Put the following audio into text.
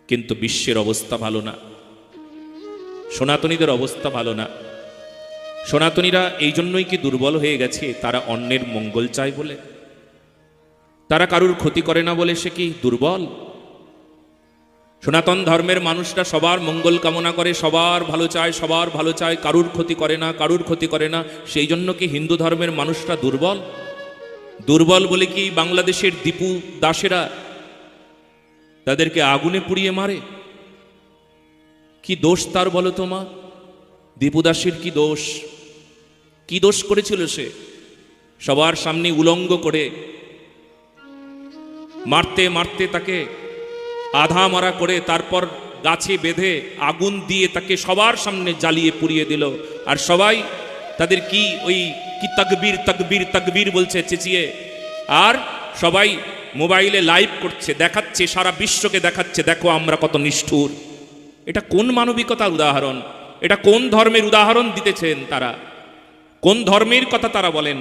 কিন্তু বিশ্বের অবস্থা ভালো না, সনাতনীদের অবস্থা ভালো না। সনাতনীরা এই জন্যই কি দুর্বল হয়ে গেছে? তারা অন্যের মঙ্গল চায় বলে, তারা কারুর ক্ষতি করে না বলে সে কি দুর্বল? সনাতন ধর্মের মানুষরা সবার মঙ্গল কামনা করে, সবার ভালো চায়, সবার ভালো চায়, কারুর ক্ষতি করে না, কারুর ক্ষতি করে না। সেই জন্য কি হিন্দু ধর্মের মানুষরা দুর্বল? দুর্বল বলে কি বাংলাদেশের দীপু দাসেরা তাদেরকে আগুনে পুড়িয়ে মারে? কি দোষ তার বলো তো মা? দীপু দাসের কি দোষ? কি দোষ করেছিল সে? সবার সামনে উলঙ্গ করে মারতে মারতে তাকে আধা মারা করে তারপর গাছে বেঁধে আগুন দিয়ে তাকে সবার সামনে জ্বালিয়ে পুড়িয়ে দিল। আর সবাই তাদের কি ওই কি তাকবীর তাকবীর তাকবীর বলছে চেঁচিয়ে, আর সবাই মোবাইলে লাইভ করছে, দেখাচ্ছে, সারা বিশ্বকে দেখাচ্ছে, দেখো আমরা কত নিষ্ঠুর। এটা কোন মানবিকতার উদাহরণ? এটা কোন ধর্মের উদাহরণ দিতেছেন তারা? কোন ধর্মের কথা তারা বলেন?